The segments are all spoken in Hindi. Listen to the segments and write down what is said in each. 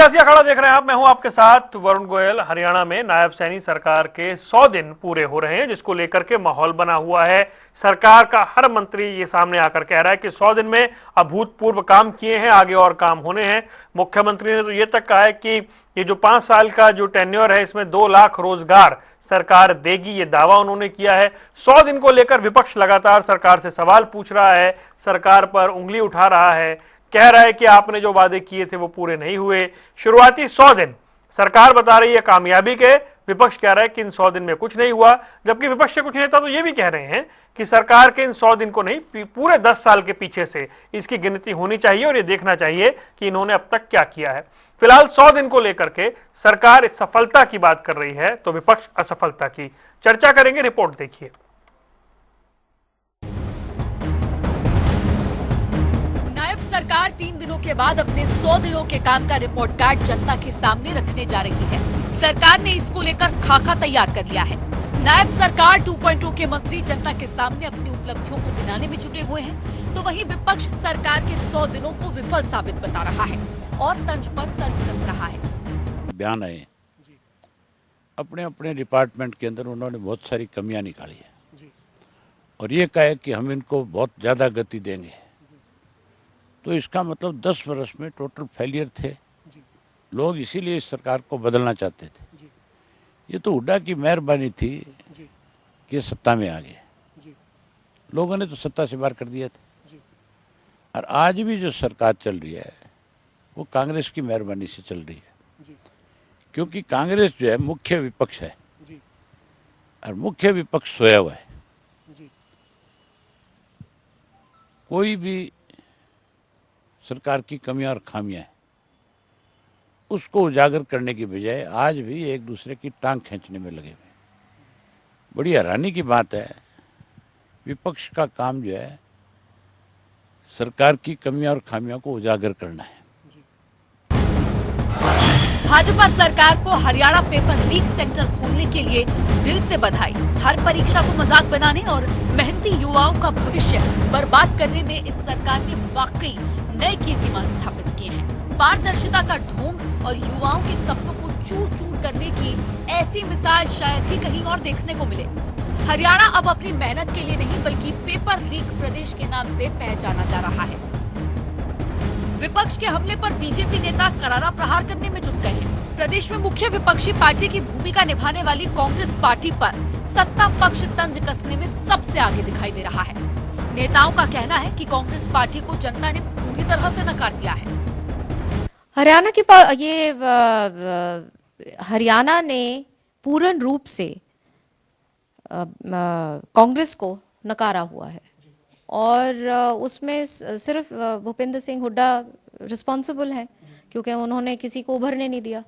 सियासी अखाड़ा देख रहे हैं आप। मैं हूं आपके साथ वरुण गोयल। हरियाणा में नायब सैनी सरकार के 100 दिन पूरे हो रहे हैं, जिसको लेकर के माहौल बना हुआ है। सरकार का हर मंत्री ये सामने आकर कह रहा है कि 100 दिन में अभूतपूर्व काम किए हैं, आगे और काम होने हैं। मुख्यमंत्री ने तो ये तक कहा है कि ये जो 5 साल का जो टेन्योर है, इसमें 2 लाख रोजगार सरकार देगी, ये दावा उन्होंने किया है। 100 दिन को लेकर विपक्ष लगातार सरकार से सवाल पूछ रहा है, सरकार पर उंगली उठा रहा है, कह रहा है कि आपने जो वादे किए थे वो पूरे नहीं हुए। शुरुआती 100 दिन सरकार बता रही है कामयाबी के, विपक्ष कह रहा है कि इन 100 दिन में कुछ नहीं हुआ। जबकि विपक्ष के कुछ नेता तो ये भी कह रहे हैं कि सरकार के इन 100 दिन को नहीं, पूरे 10 साल के पीछे से इसकी गिनती होनी चाहिए और ये देखना चाहिए कि इन्होंने अब तक क्या किया है। फिलहाल 100 दिन को लेकर के सरकार इस सफलता की बात कर रही है तो विपक्ष असफलता की। चर्चा करेंगे, रिपोर्ट देखिए। सरकार 3 दिनों के बाद अपने 100 दिनों के काम का रिपोर्ट कार्ड जनता के सामने रखने जा रही है। सरकार ने इसको लेकर खाका तैयार कर लिया है। नायब सरकार 2.0 के मंत्री जनता के सामने अपनी उपलब्धियों को गिनाने में जुटे हुए हैं, तो वहीं विपक्ष सरकार के 100 दिनों को विफल साबित बता रहा है और तंज पर तंज कस रहा है। बयान आए अपने अपने डिपार्टमेंट के अंदर, उन्होंने बहुत सारी कमियां निकाली है और ये कहा कि हम इनको बहुत ज्यादा गति देंगे। तो इसका मतलब 10 वर्ष में टोटल फेलियर थे लोग, इसीलिए इस सरकार को बदलना चाहते थे। ये तो हुड्डा की मेहरबानी थी कि सत्ता में आ गए, लोगों ने तो सत्ता से बाहर कर दिया था। और आज भी जो सरकार चल रही है वो कांग्रेस की मेहरबानी से चल रही है, क्योंकि कांग्रेस जो है मुख्य विपक्ष है और मुख्य विपक्ष सोया हुआ है। कोई भी सरकार की कमियां और खामियां हैं उसको उजागर करने की बजाय आज भी एक दूसरे की टांग खींचने में लगे हुए। बड़ी हैरानी की बात है, विपक्ष का काम जो है सरकार की कमियां और खामियों को उजागर करना है। भाजपा सरकार को हरियाणा पेपर लीक सेंटर खोलने के लिए दिल से बधाई। हर परीक्षा को मजाक बनाने और मेहनती युवाओं का भविष्य बर्बाद करने में इस सरकार ने वाकई नए कीर्तिमान स्थापित किए हैं। पारदर्शिता का ढोंग और युवाओं के सपनों को चूर चूर करने की ऐसी मिसाल शायद ही कहीं और देखने को मिले। हरियाणा अब अपनी मेहनत के लिए नहीं बल्कि पेपर लीक प्रदेश के नाम से पहचाना जा रहा है। विपक्ष के हमले पर बीजेपी नेता करारा प्रहार करने में जुट गए हैं। प्रदेश में मुख्य विपक्षी पार्टी की भूमिका निभाने वाली कांग्रेस पार्टी पर सत्ता पक्ष तंज कसने में सबसे आगे दिखाई दे रहा है। नेताओं का कहना है कि कांग्रेस पार्टी को जनता ने पूरी तरह से नकार दिया है। हरियाणा की हरियाणा ने पूर्ण रूप से कांग्रेस को नकारा हुआ है और उसमें सिर्फ भूपेंद्र सिंह हुड्डा रिस्पॉन्सिबल है, क्योंकि उन्होंने किसी को उभरने नहीं दिया।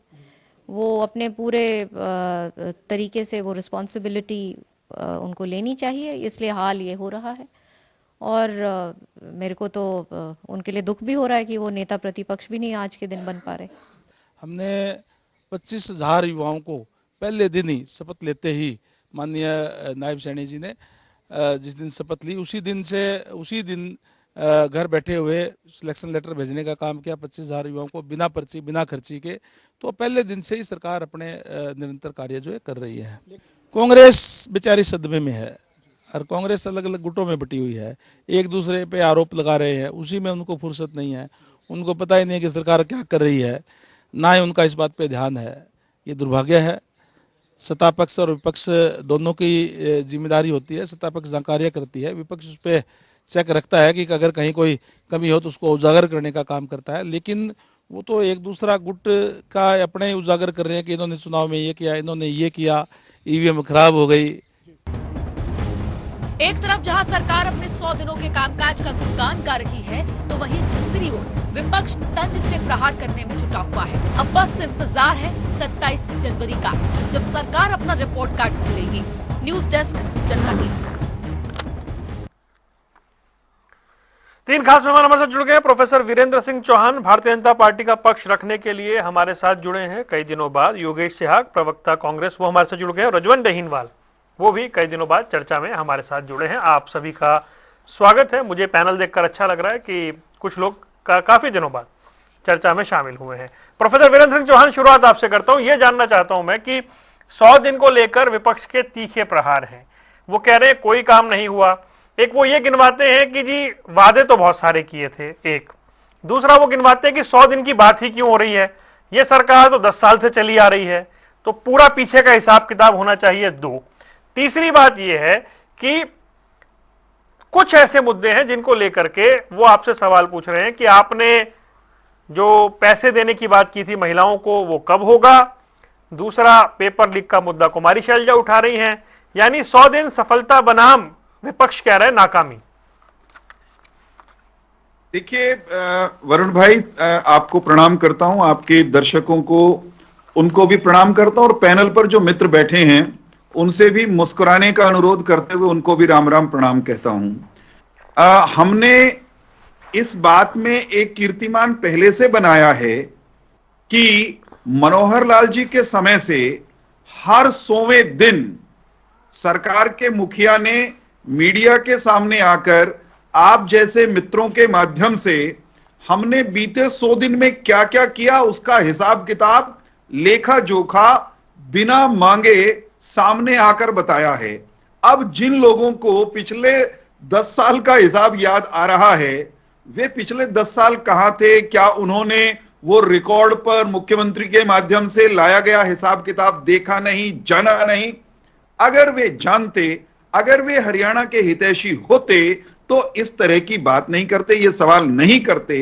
वो अपने पूरे तरीके से वो रिस्पॉन्सिबिलिटी उनको लेनी चाहिए, इसलिए हाल ये हो रहा है। और मेरे को तो उनके लिए दुख भी हो रहा है कि वो नेता प्रतिपक्ष भी नहीं आज के दिन बन पा रहे। हमने 25,000 युवाओं को पहले दिन ही शपथ लेते ही माननीय नायब सैनी जी ने जिस दिन शपथ ली उसी दिन घर बैठे हुए सिलेक्शन लेटर भेजने का काम किया 25,000 युवाओं को बिना पर्ची बिना खर्ची के। तो पहले दिन से ही सरकार अपने निरंतर कार्य जो है कर रही है। कांग्रेस बेचारी सदमे में है और कांग्रेस अलग अलग गुटों में बटी हुई है, एक दूसरे पे आरोप लगा रहे हैं, उसी में उनको फुर्सत नहीं है। उनको पता ही नहीं है कि सरकार क्या कर रही है, ना ही उनका इस बात पे ध्यान है। ये दुर्भाग्य है। सत्ता पक्ष और विपक्ष दोनों की जिम्मेदारी होती है। सत्ता पक्ष जहाँ कार्य करती है, विपक्ष उस पर चेक रखता है कि अगर कहीं कोई कमी हो तो उसको उजागर करने का काम करता है। लेकिन वो तो एक दूसरा गुट का अपने ही उजागर कर रहे हैं कि इन्होंने चुनाव में ये किया, इन्होंने ये किया, ईवीएम खराब हो गई। एक तरफ जहां सरकार अपने 100 दिनों के कामकाज का गुणगान गा रही है, तो वहीं दूसरी ओर विपक्ष तंज से प्रहार करने में जुटा हुआ है। अब बस इंतजार है 27 जनवरी का, जब सरकार अपना रिपोर्ट कार्ड खोलेगी। न्यूज डेस्क, जनता टीवी। 3 खास मेहमान हमारे साथ जुड़ गए हैं। प्रोफेसर वीरेंद्र सिंह चौहान भारतीय जनता पार्टी का पक्ष रखने के लिए हमारे साथ जुड़े हैं कई दिनों बाद। योगेश सिहाग प्रवक्ता कांग्रेस, वो हमारे साथ जुड़ गए हैं। रजवंत दहीनवाल, वो भी कई दिनों बाद चर्चा में हमारे साथ जुड़े हैं। आप सभी का स्वागत है। मुझे पैनल देखकर अच्छा लग रहा है कि कुछ लोग काफी दिनों बाद चर्चा में शामिल हुए हैं। प्रोफेसर वीरेंद्र सिंह चौहान, शुरुआत आपसे करता हूं। यह जानना चाहता हूं मैं कि 100 दिन को लेकर विपक्ष के तीखे प्रहार हैं। वो कह रहे हैं कोई काम नहीं हुआ। एक वो ये गिनवाते हैं कि जी वादे तो बहुत सारे किए थे, एक। दूसरा वो गिनवाते हैं कि 100 दिन की बात ही क्यों हो रही है, ये सरकार तो 10 साल से चली आ रही है, तो पूरा पीछे का हिसाब किताब होना चाहिए, 2। तीसरी बात यह है कि कुछ ऐसे मुद्दे हैं जिनको लेकर के वो आपसे सवाल पूछ रहे हैं कि आपने जो पैसे देने की बात की थी महिलाओं को, वो कब होगा। दूसरा, पेपर लीक का मुद्दा कुमारी शैलजा उठा रही हैं। यानी 100 दिन सफलता बनाम विपक्ष कह रहा है नाकामी। देखिए वरुण भाई, आपको प्रणाम करता हूं, आपके दर्शकों को उनको भी प्रणाम करता हूं, और पैनल पर जो मित्र बैठे हैं उनसे भी मुस्कुराने का अनुरोध करते हुए उनको भी राम राम प्रणाम कहता हूं। हमने इस बात में एक कीर्तिमान पहले से बनाया है कि मनोहर लाल जी के समय से हर 100वें दिन सरकार के मुखिया ने मीडिया के सामने आकर आप जैसे मित्रों के माध्यम से हमने बीते 100 दिन में क्या क्या किया उसका हिसाब किताब, लेखा जोखा बिना मांगे सामने आकर बताया है। अब जिन लोगों को पिछले 10 साल का हिसाब याद आ रहा है, वे पिछले 10 साल कहां थे, क्या उन्होंने वो रिकॉर्ड पर मुख्यमंत्री के माध्यम से लाया गया हिसाब किताब देखा नहीं, जाना नहीं? अगर वे जानते, अगर वे हरियाणा के हितैषी होते तो इस तरह की बात नहीं करते, ये सवाल नहीं करते।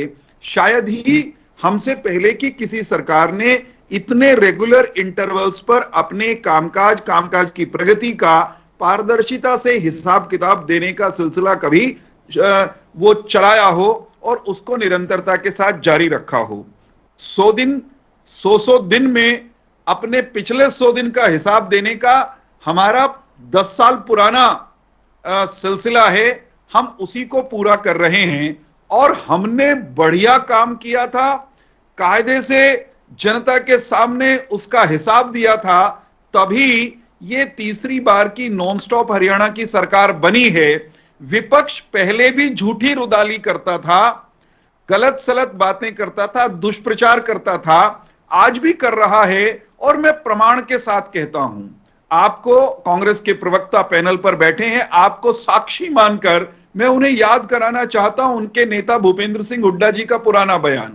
शायद ही हमसे पहले की किसी सरकार ने इतने रेगुलर इंटरवल्स पर अपने कामकाज की प्रगति का पारदर्शिता से हिसाब किताब देने का सिलसिला कभी वो चलाया हो और उसको निरंतरता के साथ जारी रखा हो। 100 दिन में अपने पिछले 100 दिन का हिसाब देने का हमारा 10 साल पुराना सिलसिला है, हम उसी को पूरा कर रहे हैं। और हमने बढ़िया काम किया था, कायदे से जनता के सामने उसका हिसाब दिया था, तभी ये तीसरी बार की नॉनस्टॉप हरियाणा की सरकार बनी है। विपक्ष पहले भी झूठी रुदाली करता था, गलत सलत बातें करता था, दुष्प्रचार करता था, आज भी कर रहा है। और मैं प्रमाण के साथ कहता हूं, आपको कांग्रेस के प्रवक्ता पैनल पर बैठे हैं, आपको साक्षी मानकर मैं उन्हें याद कराना चाहता हूं उनके नेता भूपेंद्र सिंह हुड्डा जी का पुराना बयान।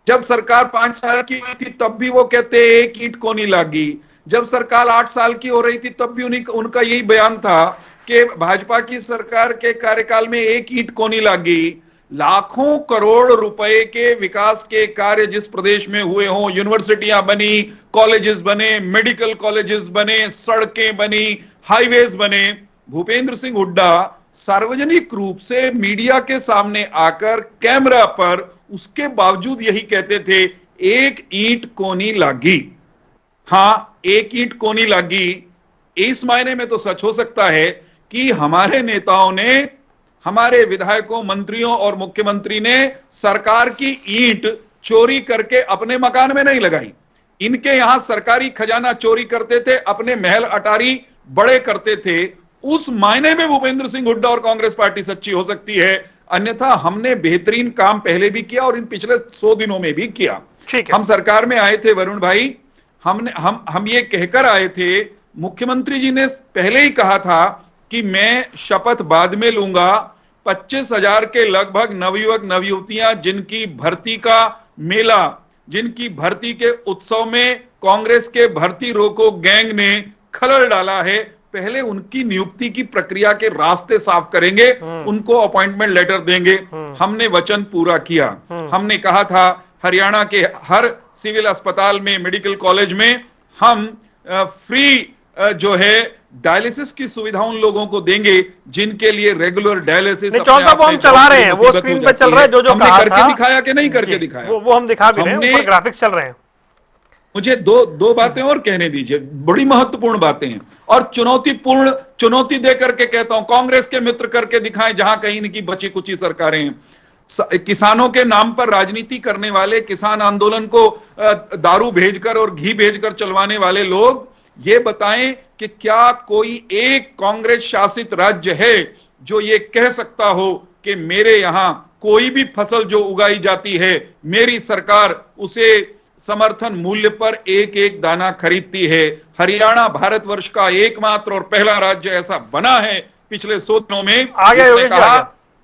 जब सरकार 5 साल की हुई थी तब भी वो कहते एक ईंट को नहीं लागी। जब सरकार 8 साल की हो रही थी तब भी उनका यही बयान था कि भाजपा की सरकार के कार्यकाल में एक ईंट को नहीं लागी। लाखों करोड़ रुपए के विकास के कार्य जिस प्रदेश में हुए हों, यूनिवर्सिटियां बनी, कॉलेजेस बने, मेडिकल कॉलेजेस बने, सड़कें बनी, हाईवेज बने, भूपेंद्र सिंह हुड्डा सार्वजनिक रूप से मीडिया के सामने आकर कैमरा पर उसके बावजूद यही कहते थे एक ईंट को नहीं लागी। हां, एक ईंट को नहीं लागी। इस मायने में तो सच हो सकता है कि हमारे नेताओं ने, हमारे विधायकों, मंत्रियों और मुख्यमंत्री ने सरकार की ईंट चोरी करके अपने मकान में नहीं लगाई। इनके यहां सरकारी खजाना चोरी करते थे, अपने महल अटारी बड़े करते थे। उस मायने में भूपेंद्र सिंह हुड्डा और कांग्रेस पार्टी सच्ची हो सकती है, अन्यथा हमने बेहतरीन काम पहले भी किया और इन पिछले 100 दिनों में भी किया। हम सरकार में आए थे वरुण भाई, हम ये कहकर आए थे, मुख्यमंत्री जी ने पहले ही कहा था कि मैं शपथ बाद में लूंगा। 25,000 के लगभग नवयुवक नवयुवतियां जिनकी भर्ती का मेला, जिनकी भर्ती के उत्सव में कांग्रेस के भर्ती रोको गैंग ने खलल डाला है, पहले उनकी नियुक्ति की प्रक्रिया के रास्ते साफ करेंगे, उनको अपॉइंटमेंट लेटर देंगे। हमने वचन पूरा किया। हमने कहा था हरियाणा के हर सिविल अस्पताल में, मेडिकल कॉलेज में हम फ्री जो है डायलिसिस की सुविधा उन लोगों को देंगे जिनके लिए रेगुलर डायलिसिस हम चला रहे हैं, वो स्क्रीन पे चल रहा है, जो हमने करके दिखाया कि नहीं करके दिखाया, वो हम दिखा भी रहे हैं, ग्राफिक्स चल रहे हैं। मुझे दो बातें और कहने दीजिए, बड़ी महत्वपूर्ण बातें हैं और चुनौती दे करके कहता हूं, कांग्रेस के मित्र करके दिखाएं जहां कहीं इनकी बची कुची सरकारें हैं। किसानों के नाम पर राजनीति करने वाले, किसान आंदोलन को दारू भेजकर और घी भेजकर चलवाने वाले लोग ये बताएं कि क्या कोई एक कांग्रेस शासित राज्य है जो ये कह सकता हो कि मेरे यहां कोई भी फसल जो उगाई जाती है मेरी सरकार उसे समर्थन मूल्य पर एक एक दाना खरीदती है। हरियाणा भारतवर्ष का एकमात्र और पहला राज्य ऐसा बना है पिछले 100 दिनों में, जिसने कहा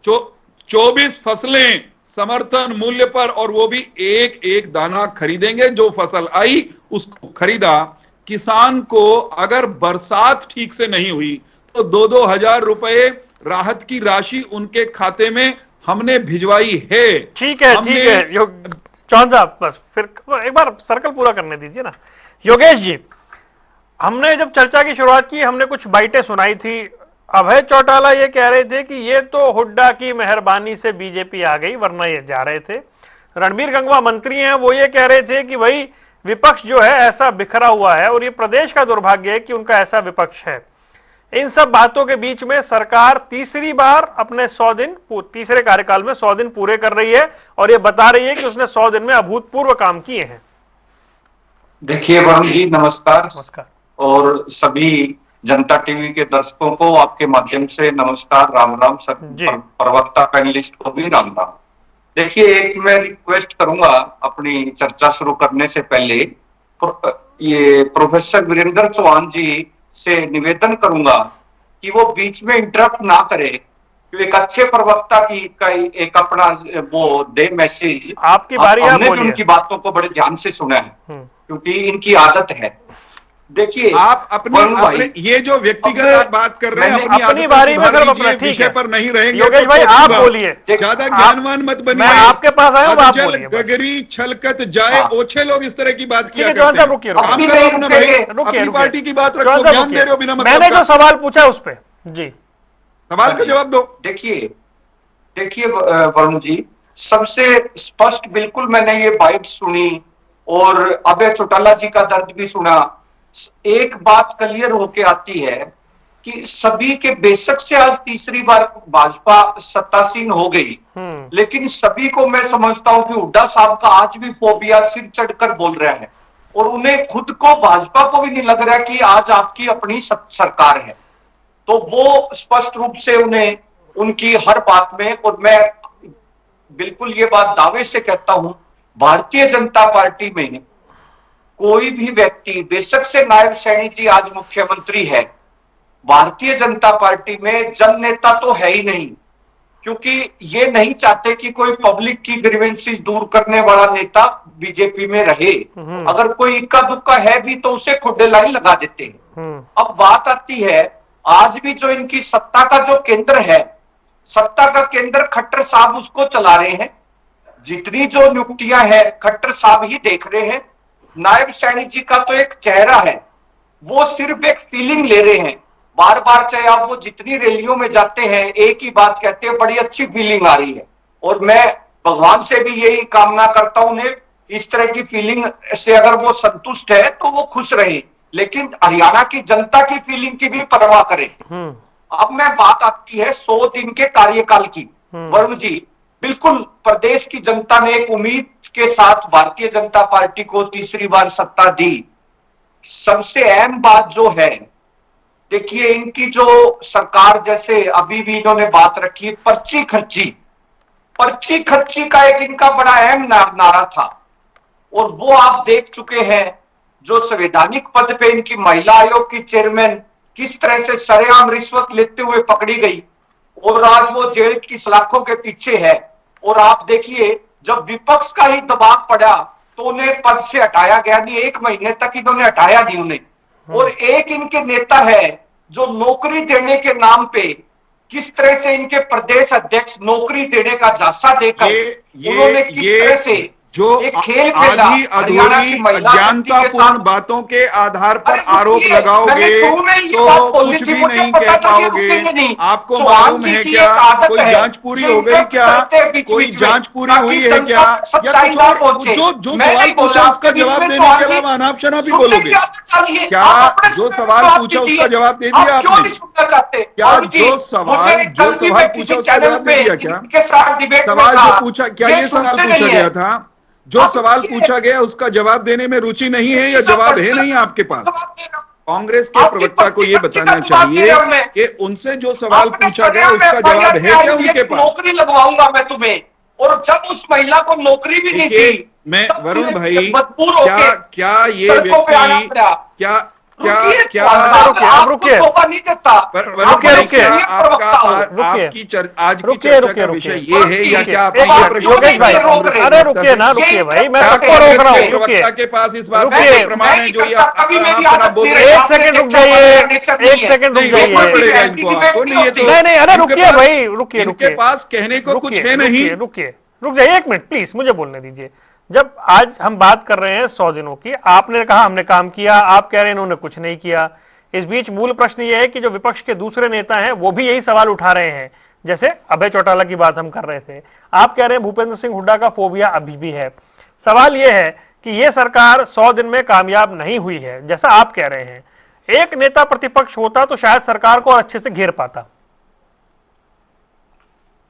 24 फसलें समर्थन मूल्य पर, और वो भी एक एक दाना खरीदेंगे। जो फसल आई उसको खरीदा। किसान को अगर बरसात ठीक से नहीं हुई तो 2-2 हजार रुपए राहत की राशि उनके खाते में हमने भिजवाई है। ठीक है, ठीक है चौहान साहब, बस फिर एक बार सर्कल पूरा करने दीजिए ना। योगेश जी, हमने जब चर्चा की शुरुआत की हमने कुछ बाइटें सुनाई थी। अभय चौटाला ये कह रहे थे कि ये तो हुड्डा की मेहरबानी से बीजेपी आ गई, वरना ये जा रहे थे। रणबीर गंगवा मंत्री हैं, वो ये कह रहे थे कि भाई विपक्ष जो है ऐसा बिखरा हुआ है और ये प्रदेश का दुर्भाग्य है कि उनका ऐसा विपक्ष है। इन सब बातों के बीच में सरकार तीसरी बार अपने 100 दिन, तीसरे कार्यकाल में 100 दिन पूरे कर रही है और ये बता रही है कि उसने 100 दिन में अभूतपूर्व काम किए हैं। देखिए वरुण जी, नमस्कार। नमस्कार। और सभी जनता टीवी के दर्शकों को आपके माध्यम से नमस्कार, राम राम। सब प्रवक्ता पैनलिस्ट को भी राम राम। देखिए, एक मैं रिक्वेस्ट करूंगा अपनी चर्चा शुरू करने से पहले, ये प्रोफेसर वीरेंद्र चौहान जी से निवेदन करूंगा कि वो बीच में इंटरप्ट ना करे, कि एक अच्छे प्रवक्ता की एक अपना वो दे मैसेज। आपकी बारी, हमने भी उनकी बातों को बड़े ध्यान से सुना है क्योंकि इनकी आदत है। देखिए, आप अपने ये जो व्यक्तिगत बात कर रहे हैं अपनी बारी में सर अपना विषय पर नहीं रहेंगे। योगेश भाई आप बोलिए, ज्यादा ज्ञानवान मत बनिए। मैं आपके पास आया हूं, आप बोलिए। गगरी छलकत जाए ओछे लोग इस तरह की बात किया करते हैं। रुकिए, अपनी पार्टी की बात रखो, ज्ञान दे रहे हो बिना मतलब। मैंने जो सवाल पूछा उस पे जी सवाल का जवाब दो। देखिए वरुण जी, सबसे स्पष्ट बिल्कुल मैंने ये बाइट सुनी और अभय चौटाला जी का दर्द भी सुना। एक बात क्लियर होके आती है कि सभी के, बेशक से आज तीसरी बार भाजपा सत्तासीन हो गई, लेकिन सभी को मैं समझता हूं कि हुड्डा साहब का आज भी फोबिया सिर चढ़कर बोल रहा है और उन्हें खुद को, भाजपा को भी नहीं लग रहा कि आज आपकी अपनी सरकार है। तो वो स्पष्ट रूप से उन्हें उनकी हर बात में, और मैं बिल्कुल ये बात दावे से कहता हूं, भारतीय जनता पार्टी में कोई भी व्यक्ति, बेशक से नायब सैनी जी आज मुख्यमंत्री है, भारतीय जनता पार्टी में जन नेता तो है ही नहीं, क्योंकि ये नहीं चाहते कि कोई पब्लिक की ग्रीवेंसेस दूर करने वाला नेता बीजेपी में रहे। अगर कोई इक्का दुक्का है भी तो उसे खुडे लाइन लगा देते हैं। अब बात आती है, आज भी जो इनकी सत्ता का जो केंद्र है, सत्ता का केंद्र खट्टर साहब उसको चला रहे हैं। जितनी जो नियुक्तियां हैं खट्टर साहब ही देख रहे हैं। नायब सैनी जी का तो एक चेहरा है, वो सिर्फ एक फीलिंग ले रहे हैं। बार बार चाहे आप वो जितनी रैलियों में जाते हैं एक ही बात कहते हैं, बड़ी अच्छी फीलिंग आ रही है। और मैं भगवान से भी यही कामना करता हूं उन्हें इस तरह की फीलिंग से अगर वो संतुष्ट है तो वो खुश रहे, लेकिन हरियाणा की जनता की फीलिंग की भी परवाह करें। अब मैं बात आती है 100 दिन के कार्यकाल की। वरुण जी, बिल्कुल प्रदेश की जनता ने एक उम्मीद के साथ भारतीय जनता पार्टी को तीसरी बार सत्ता दी। सबसे अहम बात जो है, देखिए इनकी जो सरकार, जैसे अभी भी इन्होंने बात रखी, पर्ची खर्ची का एक इनका बड़ा अहम नारा था और वो आप देख चुके हैं। जो संवैधानिक पद पे इनकी महिला आयोग की चेयरमैन किस तरह से सरेआम रिश्वत लेते हुए पकड़ी गई और आज वो जेल की सलाखों के पीछे है। और आप देखिए, जब विपक्ष का ही दबाव पड़ा तो उन्हें पद से हटाया गया नहीं, 1 महीने तक इन्होंने हटाया नहीं उन्हें। और एक इनके नेता है जो नौकरी देने के नाम पे किस तरह से इनके प्रदेश अध्यक्ष नौकरी देने का झांसा देकर उन्होंने किस तरह से जो आधी अधूरी अज्ञानतापूर्ण बातों के आधार पर आरोप लगाओगे तो कुछ भी नहीं कह पाओगे। आपको मालूम है क्या कोई जांच पूरी हो गई क्या? कोई जांच पूरी हुई है क्या? या कुछ और? जो सवाल पूछा उसका जवाब देने के अलावा अनाप शनाप भी बोलोगे क्या? जो सवाल पूछा उसका जवाब दे दिया आपने क्या? जो सवाल पूछा उसका जवाब दे दिया क्या? सवाल जो पूछा, क्या ये सवाल पूछा गया था? जो सवाल पूछा गया उसका जवाब देने में रुचि नहीं है या जवाब है नहीं आपके पास? कांग्रेस के प्रवक्ता को ये बताना चाहिए कि उनसे जो सवाल पूछा गया उसका जवाब है क्या उनके पास? नौकरी लगवाऊंगा मैं तुम्हें, और जब उस महिला को नौकरी भी नहीं दी मैं वरुण भाई, मजबूर हो क्या ये सड़कों पे आना व्यक्ति पड़ा। क्या रुकिए, क्या आपको मौका नहीं देता। वरुण रुकिए, भाई, रुकिए, क्या प्रवक्ता हो। आपकी आज की रुकिए, चर्चा रुकिए, का विषय रुकिए। ये है या क्या आपको एक ये मिनट, प्रश्न योगेश भाई, रोक रहे हैं? अरे रुकिए ना, रुकिए भाई, मैं सबको रोक रहा हूँ, रुकिए। प्रवक्ता के पास इस बात रुकिए, का प्रमाण है जो ये आप बोल रहे एक हैं? सेकंड रुक जाइए, एक सेकंड रुक नहीं, रोकना जाइए। पड़ेगा इनको, आपको नहीं, ये तो नहीं, अरे इनके रुकिए पास- भाई, रुकिए, इनके रुकिए। पास कहने को कुछ है नहीं। रुकिए, रुक जाइए एक मिनट प्लीज, मुझे बोलने दीजिए। जब आज हम बात कर रहे हैं 100 दिनों की, आपने कहा हमने काम किया, आप कह रहे हैं इन्होंने कुछ नहीं किया। इस बीच मूल प्रश्न यह है कि जो विपक्ष के दूसरे नेता हैं वो भी यही सवाल उठा रहे हैं, जैसे अभय चौटाला की बात हम कर रहे थे। आप कह रहे हैं भूपेंद्र सिंह हुड्डा का फोबिया अभी भी है। सवाल यह है कि यह सरकार 100 दिन में कामयाब नहीं हुई है, जैसा आप कह रहे हैं। एक नेता प्रतिपक्ष होता तो शायद सरकार को अच्छे से घेर पाता।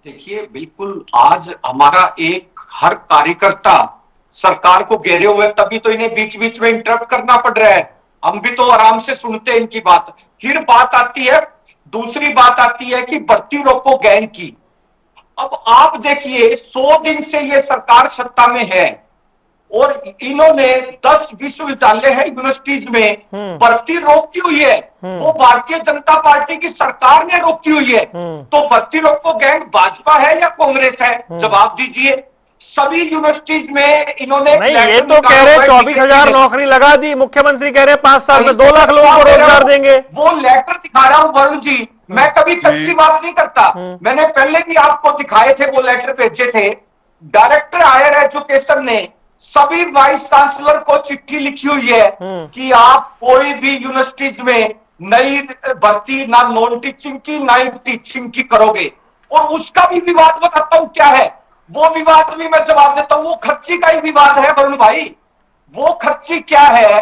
देखिए, बिल्कुल आज हमारा एक हर कार्यकर्ता सरकार को घेरे हुए, तभी तो इन्हें बीच बीच में इंटरप्ट करना पड़ रहा है। हम भी तो आराम से सुनते हैं इनकी बात। फिर बात आती है, दूसरी बात आती है कि भर्ती रोको गैंग की। अब आप देखिए, 100 दिन से ये सरकार सत्ता में है और इन्होंने 10 विश्वविद्यालय है, यूनिवर्सिटीज में भर्ती रोकी हुई है। वो भारतीय जनता पार्टी की सरकार ने रोकी हुई है। तो भर्ती रोको गैंग भाजपा है या कांग्रेस है? जवाब दीजिए। सभी यूनिवर्सिटीज में इन्होंने नहीं, ये तो कह रहे 24,000 नौकरी लगा दी, मुख्यमंत्री कह रहे 5 साल में 2 लाख लोगों को रोजगार देंगे। वो लेटर दिखा रहा हूं वरुण जी, मैं कभी कच्ची बात नहीं करता। मैंने पहले भी आपको दिखाए थे, वो लेटर भेजे थे। डायरेक्टर हायर एजुकेशन ने सभी वाइस चांसलर को चिट्ठी लिखी हुई है कि आप कोई भी यूनिवर्सिटीज में नई भर्ती ना नॉन टीचिंग की ना टीचिंग की करोगे। और उसका भी विवाद बताता हूं क्या है। वो विवाद भी मैं जवाब देता हूं। वो खर्ची का ही विवाद है वरुण भाई। वो खर्ची क्या है?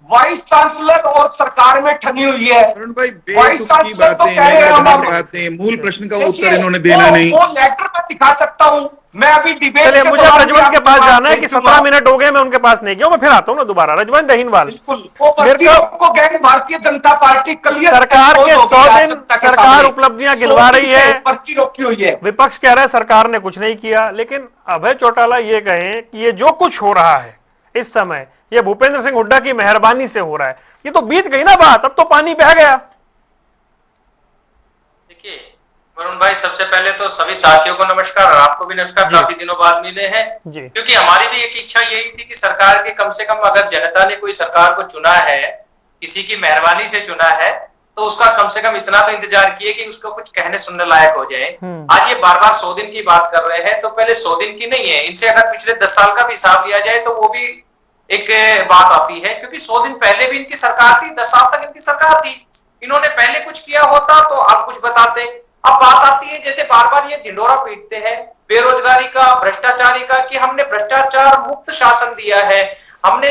वाइस चांसलर और सरकार में ठनी हुई है। वरुण भाई, वाइस बेतुकी चांसलर तो बातें कह रहे हैं हैं, बातें, मूल प्रश्न का उत्तर इन्होंने देना नहीं। वो लेटर मैं दिखा सकता हूं। मैं अभी डिबेट चलिए, मुझे रजवंत के पास जाना है कि 17 मिनट हो गए, मैं उनके पास नहीं गया, मैं फिर आता हूं ना दोबारा। रजवंत दहीनवाल, बिल्कुल, वो को gang Bharatiya Janata party clear सरकार के 100 दिन सरकार उपलब्धियां गिनवा रही है, भर्ती रोकी हुई है। विपक्ष कह रहा है सरकार ने कुछ नहीं किया। लेकिन अभय चौटाला ये कहें कि ये जो कुछ हो रहा है इस समय, ये भूपेंद्र सिंह हुड्डा की मेहरबानी से हो रहा है, ये तो बीत गई ना बात, अब तो पानी बह गया। देखिए वरुण भाई, सबसे पहले तो सभी साथियों को नमस्कार और आपको भी नमस्कार। काफी दिनों बाद मिले हैं, क्योंकि हमारी भी एक इच्छा यही थी कि सरकार के कम से कम, अगर जनता ने कोई सरकार को चुना है, किसी की मेहरबानी से चुना है, तो उसका कम से कम इतना तो इंतजार किए कि उसको कुछ कहने सुनने लायक हो जाए। आज ये बार बार 100 दिन की बात कर रहे हैं, तो पहले 100 दिन की नहीं है, इनसे अगर पिछले 10 साल का भी हिसाब लिया जाए तो वो भी एक बात आती है। क्योंकि 100 दिन पहले भी इनकी सरकार थी, 10 साल तक इनकी सरकार थी। इन्होंने पहले कुछ किया होता तो आप कुछ बताते। अब बात आती है, जैसे बार बार ये ढिंडोरा पीटते हैं बेरोजगारी का, भ्रष्टाचारी का, कि हमने भ्रष्टाचार मुक्त शासन दिया है, हमने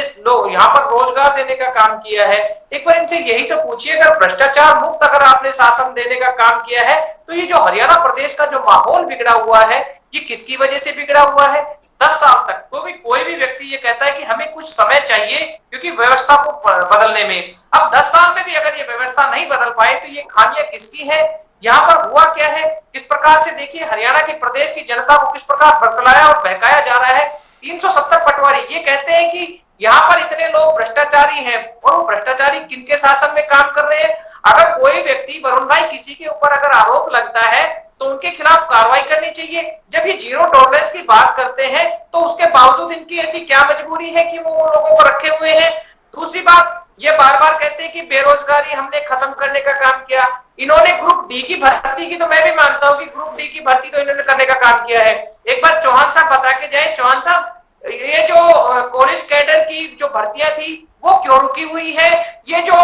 यहाँ पर रोजगार देने का काम किया है। एक बार इनसे यही तो पूछिए, अगर भ्रष्टाचार मुक्त अगर आपने शासन देने का काम किया है, तो ये जो हरियाणा प्रदेश का जो माहौल बिगड़ा हुआ है, ये किसकी वजह से बिगड़ा हुआ है? 10 साल तक कोई भी व्यक्ति ये कहता है कि हमें कुछ समय चाहिए क्योंकि व्यवस्था को बदलने में। अब 10 साल में भी अगर ये व्यवस्था नहीं बदल पाए तो ये खामियां किसकी है? यहाँ पर हुआ क्या है, किस प्रकार से देखिए हरियाणा की प्रदेश की जनता को किस प्रकार बरगलाया और बहकाया जा रहा है। 370 पटवारी ये कहते हैं कि यहाँ पर इतने लोग भ्रष्टाचारी हैं, और वो भ्रष्टाचारी किनके शासन में काम कर रहे हैं? अगर कोई व्यक्ति, वरुण भाई, किसी के ऊपर अगर आरोप लगता है तो उनके खिलाफ कार्रवाई करनी चाहिए। जब ये जीरो टॉलरेंस की बात करते हैं तो उसके बावजूद इनकी ऐसी क्या मजबूरी है कि वो उन लोगों को रखे हुए हैं? दूसरी बात, ये बार बार कहते हैं कि बेरोजगारी हमने खत्म करने का काम किया। इन्होंने ग्रुप डी की भर्ती की, तो मैं भी मानता हूं कि ग्रुप डी की भर्ती तो इन्होंने करने का काम किया है। एक बार चौहान साहब बता के जाए, चौहान साहब, ये जो कॉलेज कैडर की जो भर्तियां थी वो क्यों रुकी हुई है? ये जो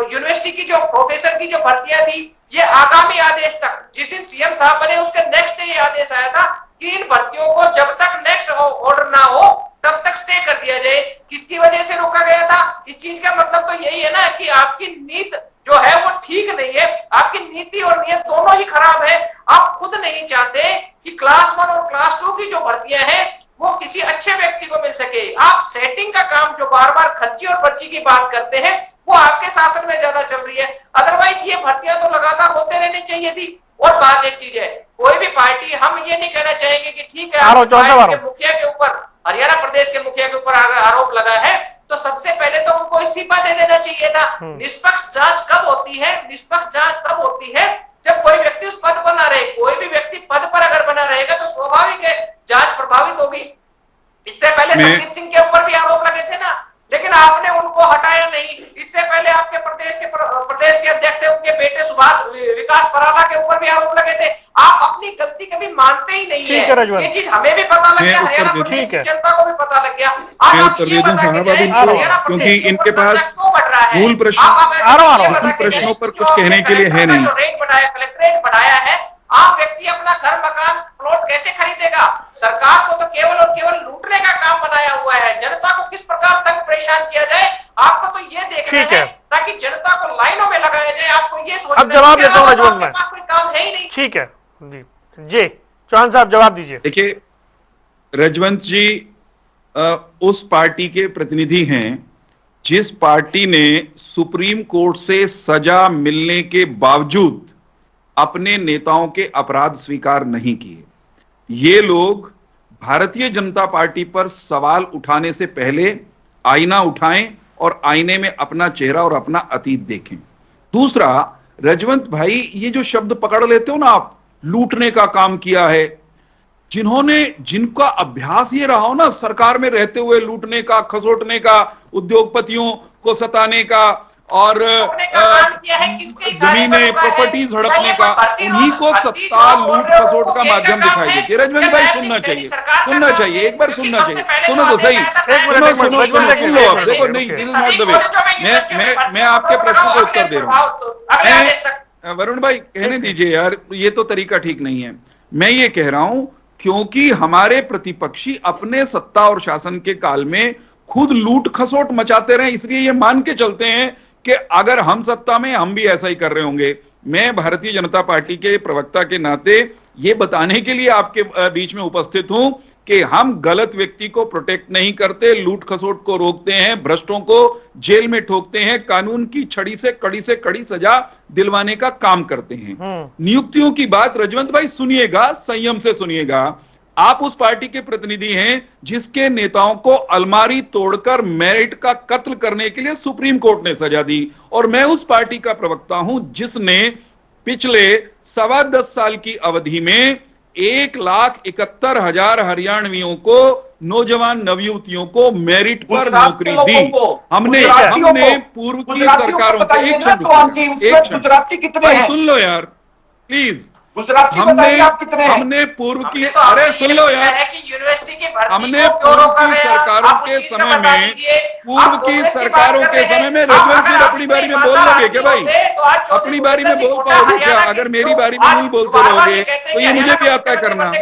यूनिवर्सिटी की जो प्रोफेसर की जो भर्तियां थी, ये आगामी आदेश तक, जिस दिन सीएम साहब बने उसके नेक्स्ट डे ये आदेश आया था कि इन भर्तियों को जब तक नेक्स्ट ऑर्डर ना हो तब तक स्टे कर दिया जाए। किसकी वजह से रोका गया था? इस चीज का मतलब तो यही है ना कि आपकी नीति जो है वो ठीक नहीं है। आपकी नीति और नियत दोनों ही खराब है। आप खुद नहीं चाहते कि क्लास 1 और क्लास 2 की जो भर्तियां हैं वो किसी अच्छे व्यक्ति को मिल सके। आप सेटिंग का काम जो बार बार खर्ची और पर्ची की बात करते हैं वो आपके शासन में ज्यादा चल रही है। अदरवाइज ये भर्तियां तो लगातार होते रहनी चाहिए थी। और बात एक चीज है, कोई भी पार्टी, हम ये नहीं कहना चाहेंगे कि ठीक है पार्टी के मुखिया के ऊपर हरियाणा प्रदेश के मुखिया के ऊपर आरोप लगा है, तो सबसे पहले तो उनको इस्तीफा दे देना चाहिए था। निष्पक्ष जांच कब होती है? निष्पक्ष जांच तब होती है जब कोई व्यक्ति उस पद पर ना रहे। कोई भी व्यक्ति पद पर अगर बना रहेगा तो स्वाभाविक है जांच प्रभावित होगी। इससे पहले संजीत सिंह के ऊपर भी आरोप लगे थे ना, लेकिन आपने उनको हटाया नहीं। इससे पहले आपके प्रदेश के अध्यक्ष थे, उनके बेटे सुभाष विकास पराला के ऊपर भी आरोप लगे थे। आप अपनी गलती कभी मानते ही नहीं है। ये चीज हमें भी पता लग गया, हरियाणा प्रदेश की जनता को भी पता लग गया। आज आप ये बताइए क्योंकि इनके पास मूल प्रश्नों पर कुछ कहने के लिए है नहीं। रेट बढ़ाया, कलेक्ट्रेट बढ़ाया है, आम व्यक्ति अपना घर मकान प्लॉट कैसे खरीदेगा? सरकार को तो केवल और केवल लूटने का काम बनाया हुआ है। जनता को किस प्रकार तंग परेशान किया जाए, आपको तो ये देखना है ताकि जनता को लाइनों में लगाया जाए। आपको ये सोचना है। अब जवाब देता हूं रजवंत में, कोई काम है ही नहीं। ठीक है जी चौहान साहब जवाब दीजिए। देखिए रजवंत जी उस पार्टी के प्रतिनिधि हैं जिस पार्टी ने सुप्रीम कोर्ट से सजा मिलने के बावजूद अपने नेताओं के अपराध स्वीकार नहीं किए। ये लोग भारतीय जनता पार्टी पर सवाल उठाने से पहले आईना उठाएं और आईने में अपना चेहरा और अपना अतीत देखें। दूसरा, रजवंत भाई ये जो शब्द पकड़ लेते हो ना आप, लूटने का काम किया है, जिनका अभ्यास ये रहा हो ना सरकार में रहते हुए लूटने का, खसोटने का, उद्योगपतियों को सताने का और जमीनें प्रॉपर्टीज हड़पने का, उन्हीं को सत्ता लूट खसोट का माध्यम दिखाई देती है। रजवंत भाई सुनना चाहिए, एक बार सुनना चाहिए। सुनो तो सही, सुनो देखो, नहीं this is not the way. मैं आपके प्रश्न का उत्तर दे रहा हूं। वरुण भाई कहने दीजिए यार, ये तो तरीका ठीक नहीं है। मैं ये कह रहा हूं क्योंकि हमारे प्रतिपक्षी अपने सत्ता और शासन के काल में खुद लूट खसोट मचाते रहे, इसलिए ये मान के चलते हैं कि अगर हम सत्ता में हम भी ऐसा ही कर रहे होंगे। मैं भारतीय जनता पार्टी के प्रवक्ता के नाते ये बताने के लिए आपके बीच में उपस्थित हूं कि हम गलत व्यक्ति को प्रोटेक्ट नहीं करते, लूट खसोट को रोकते हैं, भ्रष्टों को जेल में ठोकते हैं, कानून की छड़ी से कड़ी सजा दिलवाने का काम करते हैं। नियुक्तियों की बात रजवंत भाई सुनिएगा, संयम से सुनिएगा। आप उस पार्टी के प्रतिनिधि हैं जिसके नेताओं को अलमारी तोड़कर मेरिट का कत्ल करने के लिए सुप्रीम कोर्ट ने सजा दी, और मैं उस पार्टी का प्रवक्ता हूं जिसने पिछले 10.25 साल की अवधि में 1,71,000 हरियाणवियों को, नौजवान नवयुवतियों को मेरिट पर नौकरी दी। हमने पूर्व की सरकारों के एक सुन लो यार प्लीज, हमने पूर्व की, अरे सुन लो यार, हमने पूर्व की सरकारों के समय में, रजवंत जी अपनी बारी में बोल लोगे क्या भाई? अपनी बारी में बोल पाओगे क्या? अगर मेरी बारी में नहीं बोलते रहोगे तो ये मुझे भी आता करना।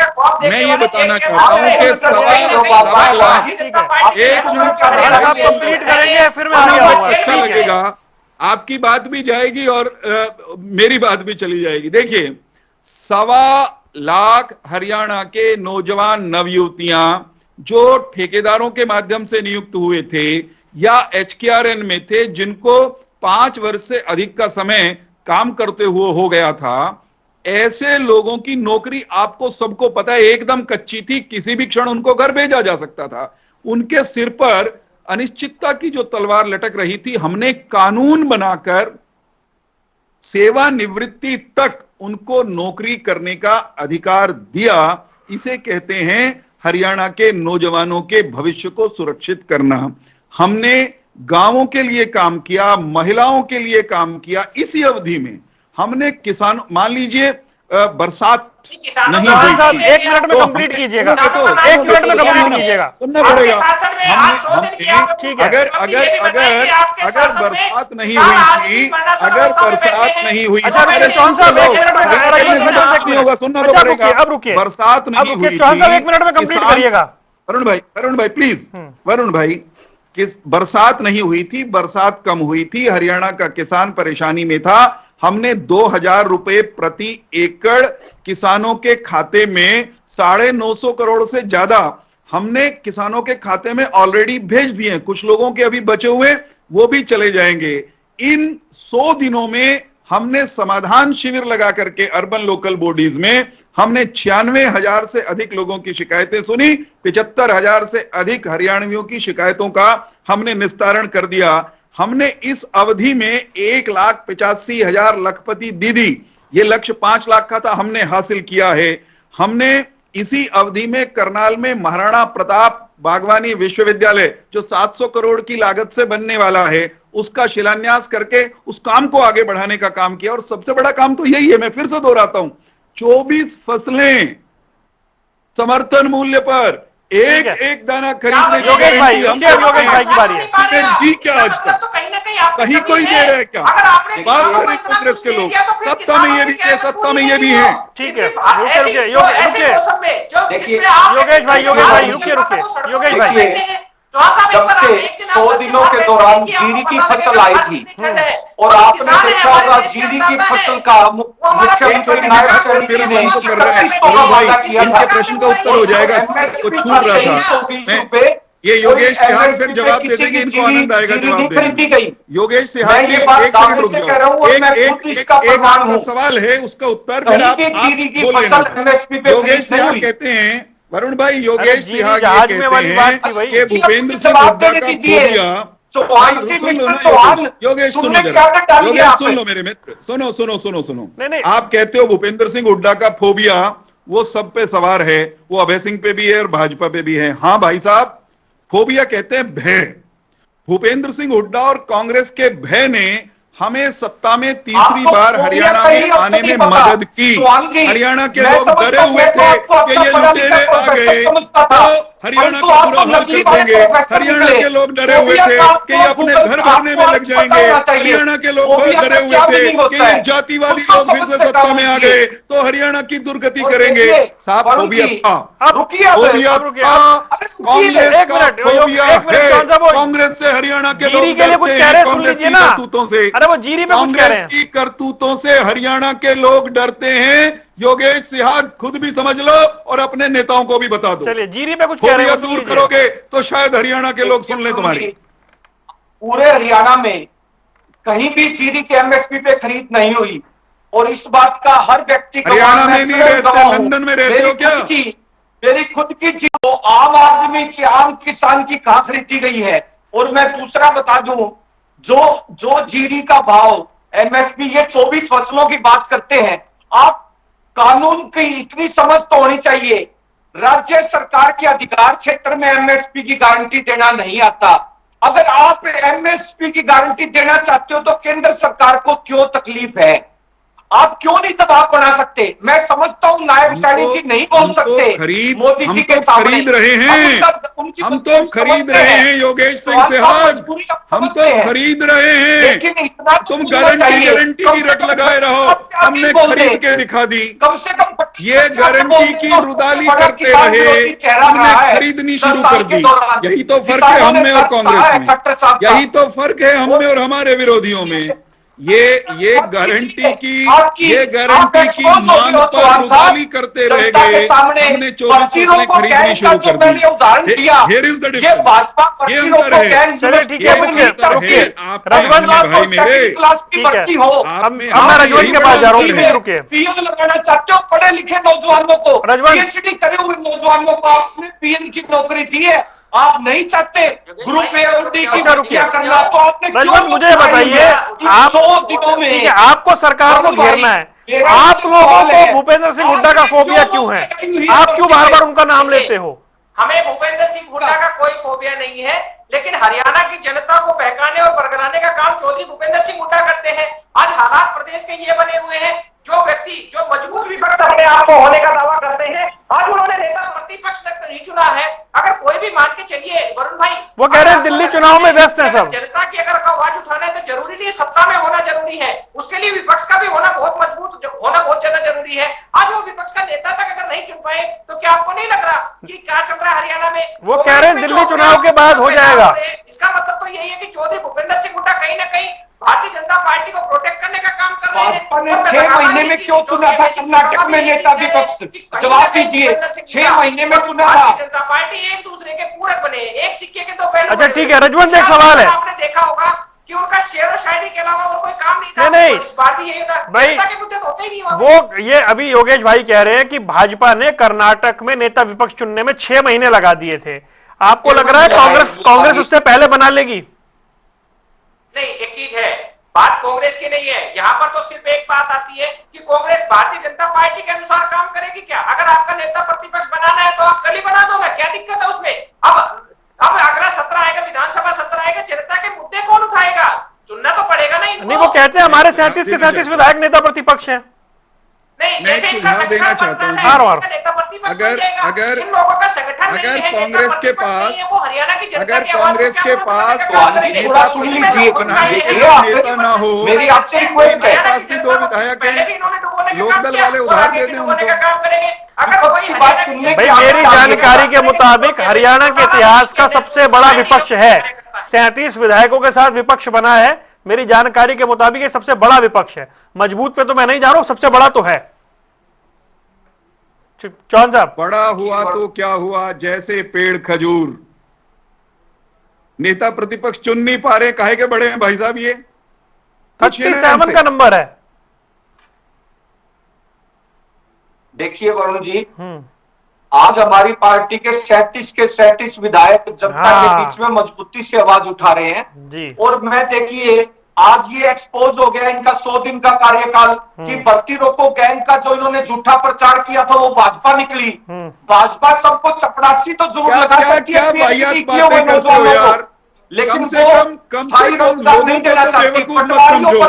मैं ये बताना चाहता हूँ कि 1.25 लाख, एक अच्छा लगेगा, आपकी बात भी जाएगी और मेरी बात भी चली जाएगी। देखिए 1.25 लाख हरियाणा के नौजवान नवयुवतियां जो ठेकेदारों के माध्यम से नियुक्त हुए थे या HKRN में थे, जिनको 5 वर्ष से अधिक का समय काम करते हुए हो गया था, ऐसे लोगों की नौकरी आपको सबको पता है एकदम कच्ची थी, किसी भी क्षण उनको घर भेजा जा सकता था। उनके सिर पर अनिश्चितता की जो तलवार लटक रही थी, हमने कानून बनाकर सेवानिवृत्ति तक उनको नौकरी करने का अधिकार दिया। इसे कहते हैं हरियाणा के नौजवानों के भविष्य को सुरक्षित करना। हमने गांवों के लिए काम किया, महिलाओं के लिए काम किया। इसी अवधि में हमने किसान, मान लीजिए बरसात नहीं हुई थी, 1 मिनट में कंप्लीट कीजिएगा, 1 मिनट में कंप्लीट कीजिएगा, सुनना पड़ेगा। अगर बरसात नहीं हुई थी, अगर बरसात नहीं हुई, होगा, सुनना तो पड़ेगा। बरसात नहीं हुई थी, 1 मिनट में कंप्लीट करिएगा। वरुण भाई प्लीज, वरुण भाई, किस बरसात नहीं हुई थी, बरसात कम हुई थी, हरियाणा का किसान परेशानी में था। हमने 2,000 रुपए प्रति एकड़ किसानों के खाते में 950 करोड़ से ज्यादा हमने किसानों के खाते में ऑलरेडी भेज दिए हैं। कुछ लोगों के अभी बचे हुए वो भी चले जाएंगे। इन 100 दिनों में हमने समाधान शिविर लगा करके अर्बन लोकल बॉडीज में हमने 96,000 से अधिक लोगों की शिकायतें सुनी, 75,000 से अधिक हरियाणवियों की शिकायतों का हमने निस्तारण कर दिया। हमने इस अवधि में 1,85,000 लखपति दीदी, ये लक्ष्य 5 लाख का था, हमने हासिल किया है। हमने इसी अवधि में करनाल में महाराणा प्रताप बागवानी विश्वविद्यालय जो 700 करोड़ की लागत से बनने वाला है, उसका शिलान्यास करके उस काम को आगे बढ़ाने का काम किया। और सबसे बड़ा काम तो यही है, मैं फिर से दोहराता हूं, 24 फसलें समर्थन मूल्य पर एक दाना खरीदने की योगेश भाई गारंटी योगेश भाई की बारी है। जी क्या आज तक कहीं कोई दे रहे हैं क्या? बात करें कांग्रेस के लोग, सत्ता में ये भी है, सत्ता में ये भी है। ठीक है, रुकिए योगेश भाई रुकिए योगेश भाई, जब से 100 दिनों के दौरान जीरी की फसल आई थी और आपने देखा होगा जीरी की फसल का मुख्यमंत्री नायब सैनी जी ने इनके प्रश्न का उत्तर हो जाएगा, वो छूट रहा था। ये योगेश सिहाग फिर जवाब दे देंगे, इनको आनंद आएगा जवाब देने। योगेश सिहाग एक सेकंड रुक जाओ, एक आपका सवाल है, उसका उत्तर फिर आप बोल। योगेश सिहाग कहते हैं, वरुण भाई, योगेश सिहाग ये कहते हैं कि भूपेंद्र सिंह हुड्डा का फोबिया, योगेश सुनो जरा, योगेश सुन लो मेरे मित्र, सुनो। आप कहते हो भूपेंद्र सिंह हुड्डा का फोबिया वो सब पे सवार है, वो अभय सिंह पे भी है और भाजपा पे भी है। हाँ भाई साहब, फोबिया कहते हैं भय। भूपेंद्र सिंह हुड्डा और कांग्रेस के भय ने हमें सत्ता में तीसरी बार हरियाणा में आने में मदद की। हरियाणा के लोग डरे हुए थे कि ये लुटेरे आ गए तो हरियाणा का बुरा हाल कर देंगे। हरियाणा के लोग डरे हुए थे कि ये अपने घर भरने में लग जाएंगे। हरियाणा के लोग बहुत डरे हुए थे कि ये जातिवादी लोग फिर से सत्ता में आ गए तो हरियाणा की दुर्गति करेंगे। साहब फोबिया था, कांग्रेस का फोबिया है। कांग्रेस से हरियाणा के लोग डरते हैं, कांग्रेस की करतूतों से, कांग्रेस की करतूतों से हरियाणा के लोग डरते हैं। योगेश सिहाग खुद भी समझ लो और अपने नेताओं को भी बता दो। चलिए जीरी पे कुछ कह रहे हो, दूर करोगे तो शायद हरियाणा के लोग सुन ले तुम्हारी। पूरे हरियाणा में कहीं भी जीरी के एमएसपी पे खरीद नहीं हुई और इस बात का हर व्यक्ति हरियाणा में नहीं रहते, लंदन में रहते हो क्या? मेरी खुद की चीज तो आम आदमी की, आम किसान की कहां खरीदी गई है। और मैं दूसरा बता दूं, जो जीरी का भाव एमएसपी, ये 24 फसलों की बात करते हैं। आप कानून की इतनी समझ तो होनी चाहिए, राज्य सरकार के अधिकार क्षेत्र में एमएसपी की गारंटी देना नहीं आता। अगर आप एमएसपी की गारंटी देना चाहते हो तो केंद्र सरकार को क्यों तकलीफ है? आप क्यों नहीं दबाव बना सकते? मैं समझता हूं नायब सैनी जी नहीं बोल सकते मोदी जी के सामने, खरीद रहे हैं, हम तो खरीद रहे हैं योगेश सिंह सिहाग, हम तो खरीद रहे हैं। लेकिन इतना तुम गारंटी की रट लगाए रहो, हमने खरीद के दिखा दी। कम से कम ये गारंटी की रुदाली करते रहे, हमने खरीदनी शुरू कर दी। यही तो फर्क है हम में और कांग्रेस में, यही तो फर्क है हम में और हमारे विरोधियों में। ये गारंटी की मांग पर रुदाली करते रह गए, हमने 24 फसलें खरीदनी शुरू कर दी। Here is the difference, ये अंतर है। चलिए ठीक है, रजवंत भाई मेरे, मैं रजवंत के पास जा रहा हूँ, रुकिए। पीएन लगाना चाहते हो पढ़े लिखे नौजवानों को, पीएचडी करे हुए नौजवानों को आपने पीएन की नौकरी दी है। आप नहीं चाहते ग्रुप ए और डी की नौकरियां करना, तो आपने क्यों? मुझे बताइए, आप 100 दिनों में आपको सरकार को घेरना है, आप लोगों को भूपेंद्र सिंह हुड्डा का फोबिया क्यों है? आप क्यों बार बार उनका नाम लेते हो? हमें भूपेंद्र सिंह हुड्डा का कोई फोबिया नहीं है, लेकिन हरियाणा की जनता को बहकाने और बरगलाने का काम चौधरी भूपेंद्र सिंह हुड्डा करते हैं। आज हालात प्रदेश के ये बने हुए हैं, जो व्यक्ति जो मजबूत विपक्ष अपने आप को होने का दावा करते हैं, आज उन्होंने नेता प्रतिपक्ष तक नहीं चुना है। अगर कोई भी मान के चलिए वरुण भाई, वो कह रहे हैं दिल्ली चुनाव में व्यस्त है सब। जनता की अगर आवाज उठाना है तो जरूरी नहीं सत्ता में होना जरूरी है, उसके लिए विपक्ष का भी होना बहुत मजबूत होना बहुत ज्यादा जरूरी है। आज वो विपक्ष का नेता तक अगर नहीं चुन पाए तो क्या आपको नहीं लग रहा कि क्या चल रहा है हरियाणा में? वो कह रहे हैं दिल्ली चुनाव के बाद हो जाएगा। इसका मतलब तो यही है कि चौधरी भूपेंद्र सिंह हुड्डा कहीं ना कहीं भारतीय जनता पार्टी को प्रोटेक्ट करने का काम कर रहे हैं। 6 महीने में क्यों चुना था कर्नाटक में नेता विपक्ष? जवाब दीजिए, 6 महीने में चुना था। भारतीय जनता पार्टी एक दूसरे के पूरक बने, एक सिक्के के दो पहलू। अच्छा ठीक है, रजवंत एक सवाल है। आपने देखा होगा कि उनका शेर व शायरी के अलावा और कोई काम नहीं था। नहीं, इस बार भी यही था, भाई जनता के मुद्दे तो होते ही नहीं वहां। वो ये अभी योगेश भाई कह रहे हैं कि भाजपा ने कर्नाटक में नेता विपक्ष चुनने में 6 महीने लगा दिए थे। आपको लग रहा है कांग्रेस उससे पहले बना लेगी? नहीं, एक चीज है, बात कांग्रेस की नहीं है, यहाँ पर तो सिर्फ एक बात आती है कि कांग्रेस भारतीय जनता पार्टी के अनुसार काम करेगी क्या? अगर आपका नेता प्रतिपक्ष बनाना है तो आप कल ही बना दो ना, क्या दिक्कत है उसमें? अब अगला सत्र आएगा, विधानसभा सत्र आएगा, जनता के मुद्दे कौन उठाएगा? चुनना तो पड़ेगा ना इनको। नहीं, वो कहते हैं हमारे 37 के 37 विधायक नेता प्रतिपक्ष हैं। नहीं, जैसे इनका सुझाव देना चाहता हूं, अगर कांग्रेस के पास अगर कांग्रेस के पास नेता नेता ना हो, मेरी आपसे रिक्वेस्ट है, पास भी 2 विधायक हैं, लोकदल वाले उधार दे दें उनको। भाई मेरी जानकारी के मुताबिक हरियाणा के इतिहास का सबसे बड़ा विपक्ष है, 37 विधायकों के साथ विपक्ष बना है। मेरी जानकारी के मुताबिक ये सबसे बड़ा विपक्ष है। मजबूत पे तो मैं नहीं जा रहा हूं, सबसे बड़ा तो है। चौहान साहब, बड़ा हुआ तो क्या हुआ, जैसे पेड़ खजूर, नेता प्रतिपक्ष चुन नहीं पा रहे, काहे के बड़े हैं भाई साहब? ये 37 का नंबर है। देखिए वरुण जी, आज हमारी पार्टी के 37 विधायक जनता के बीच में मजबूती से आवाज उठा रहे हैं जी। और मैं देखिए आज ये एक्सपोज हो गया इनका 100 दिन का कार्यकाल कि भर्ती रोको गैंग का जो इन्होंने झूठा प्रचार किया था वो भाजपा निकली। भाजपा सबको चपरासी तो जरूर लगा सकती है, लेकिन कम से कम लोगों को तो बेवकूफ मत समझो,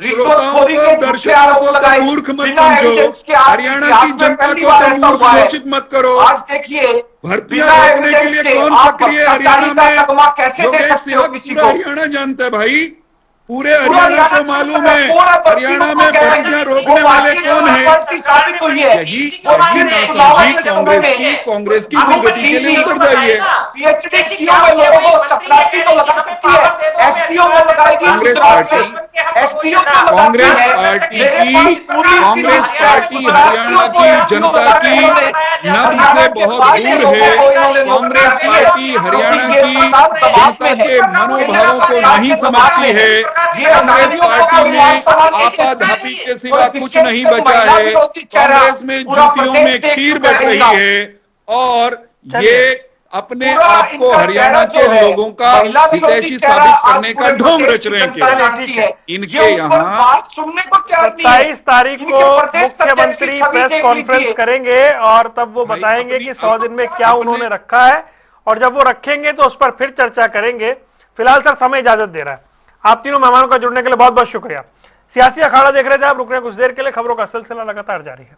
श्रोताओं को, दर्शकों को तो मूर्ख मत समझो, हरियाणा की जनता को तो मूर्ख घोषित मत करो। आज देखिए भर्तियां रोकने के लिए कौन सक्रिय है हरियाणा में? योगेश सिंह हरियाणा जानता है भाई, पूरे हरियाणा को मालूम है हरियाणा में भर्तियां रोकने वाले कौन है। यही कांग्रेस की दुर्गति के लिए उत्तरदायी है। कांग्रेस पार्टी हरियाणा की जनता की नब्ज से बहुत दूर है। कांग्रेस पार्टी हरियाणा की जनता के मनोभावों को नहीं समझती है। कांग्रेस पार्टी में आपाधापी के सिवा कुछ नहीं बचा है। कांग्रेस में जूतियों में खीर बट रही है और ये अपने आप को हरियाणा के लोगों का हितैषी साबित करने का ढोंग रच रहे हैं। इनके यहाँ 27 तारीख को मुख्यमंत्री प्रेस कॉन्फ्रेंस करेंगे और तब वो बताएंगे कि 100 दिन में क्या उन्होंने रखा है, और जब वो रखेंगे तो उस पर फिर चर्चा करेंगे। फिलहाल सर समय इजाजत दे रहा है। आप तीनों मेहमानों का जुड़ने के लिए बहुत बहुत शुक्रिया। सियासी अखाड़ा देख रहे थे आप, रुक रहे हैं कुछ देर के लिए। खबरों का सिलसिला लगातार जारी है।